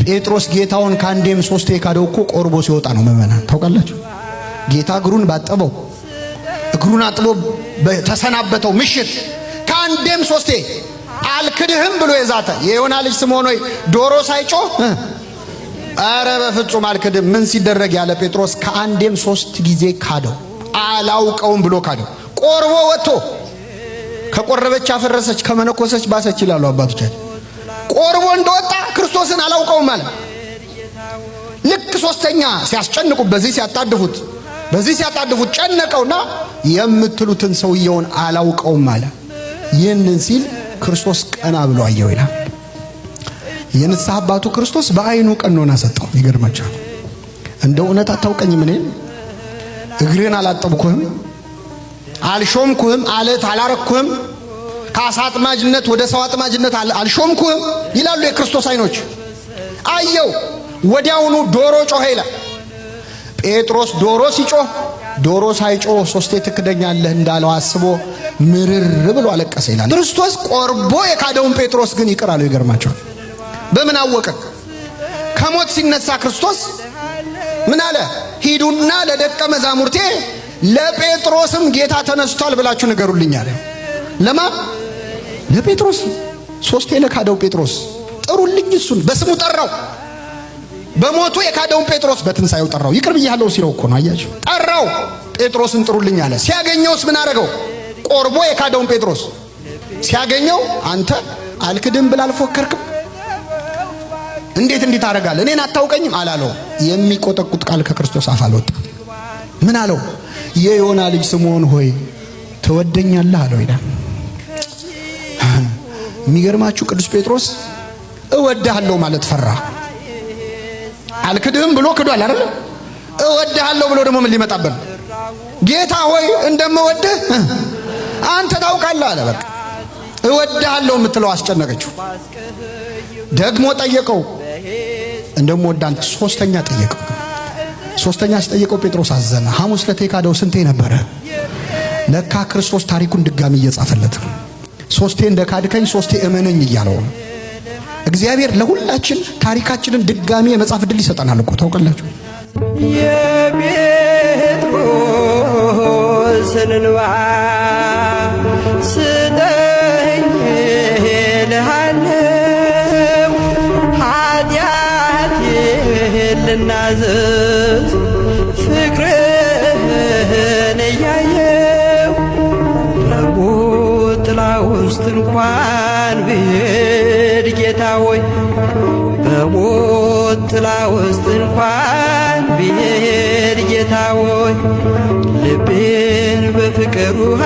ጴጥሮስ ጌታውን ካንዴም ሶስቴ ካደው እኮ ቆርቦ ሲወጣ ነው መመናን ታውቃላችሁ። ጌታ እግሩን ባጠበው እግሩን አጥቦ ተሰናበተው ምሽት ካንዴም ሶስቴ አልክድህም ብሎ የዛተ የዮና ልጅ ስምዖን ሆይ ዶሮ ሳይጮህ አረ በፍጹም አልክድም ምን ሲደረግ ያለ ጴጥሮስ ከአንዴም 3 ጊዜ ካደው። አላውቀውም ብሎ ካደው። ቆርቦ ወጥቶ ከቆረበች አፈረሰች ከመነኮሰች ባሰች ይላሉ አባቶቻችን። ቆርቦ እንደወጣ ክርስቶስን አላውቀውም ማለት ልክ ሶስተኛ ሲያስጨንቁ በዚህ ሲያጣድፉት ጨነቀውና የምትሉትን ሰውየውን አላውቀውም ማለት። ይህንን ሲል ክርስቶስ ቀና ብሎ አየው ይላል። የንስሐ አባቱ ክርስቶስ በአይኑ ቀኖና ሰጠው። ይገርማችኋል። እንደው እውነት አታውቀኝም? እኔ እግርህን አላጠብኩህም፣ አልሾምኩህም፣ አለት አላረኩህም፣ ከአሳ አጥማጅነት ወደ ሰው አጥማጅነት አልሾምኩህም ይላሉ የክርስቶስ አይኖች። አየው። ወዲያውኑ ዶሮ ጮኸ ይላል። ጴጥሮስ ዶሮ ሲጮህ ዶሮ ሳይጮህ 3 ትክደኛለህ እንዳለው አስቦ ምርር ብሎ አለቀሰ ይላል። ክርስቶስ ቆርቦ የካደውን ጴጥሮስ ግን ይቅር አለው። ይገርማችኋል። በምን አወቀ? ከሞት ሲነሳ ክርስቶስ ምን አለ? ሂዱና ለደቀ መዛሙርቴ ለጴጥሮስም ጌታ ተነስቷል ብላችሁ ንገሩልኝ አለ። ለማን? ለጴጥሮስ። 3 ለካደው ጴጥሮስ ጥሩልኝ። እሱን በስሙ ጠራው። በሞቱ የካደውን ጴጥሮስ በትንሳኤው ጠራው። ይቅር ብያለሁ ሲለው እኮ ነው። አያችሁ፣ ጠራው። ጴጥሮስን ጥሩልኝ አለ። ሲያገኘውስ ምን አደረገው? ቆርቦ የካደውን ጴጥሮስ ሲያገኘው አንተ አልክድም ብለህ አልፎከርክም? እንዴት ታደርጋለህ? እኔን አታውቀኝም አላለው። የሚቆጠቁጥ ቃል ከክርስቶስ አፍ አልወጣም። ምን አለው? የዮና ልጅ ስምዖን ሆይ ትወደኛለህ አለው ይላል። የሚገርማችሁ ቅዱስ ጴጥሮስ እወድሃለሁ ማለት ፈራ። አልክድህም ብሎ ክዷል አይደል? እወድሃለሁ ብሎ ደግሞ ምን ሊመጣበት? ጌታ ሆይ እንደምወድህ አንተ ታውቃለህ አለ። በቃ እወድሃለሁ የምትለው አስጨነቀችው። ደግሞ ጠየቀው እንደምወድ አንተ 3ኛ ጠየቀው። 3ኛ ሲጠየቀው ጴጥሮስ አዘነ። ሐሙስ ዕለት የካደው ስንቴ ነበረ? ለካ ክርስቶስ ታሪኩን ድጋሚ እየጻፈለት 3 እንደካድከኝ 3 እመነኝ እያለው። እግዚአብሔር ለሁላችን ታሪካችንን ድጋሚ የመጻፍ ዕድል ይሰጠናል እኮ ታውቃላችሁ። የጴጥሮስን እንባ ስጠኝ እልሃለሁ፣ ኃጢአቴን ልናዘዝ ፍቅርህን እያየሁ በሞት ጥላ ውስጥ እንኳን ብሄድ ጌታ ሆይ በሞት ጥላ ውስጥ እንኳን ብሄድ ጌታ ሆይ ልቤን በፍቅር ውሃ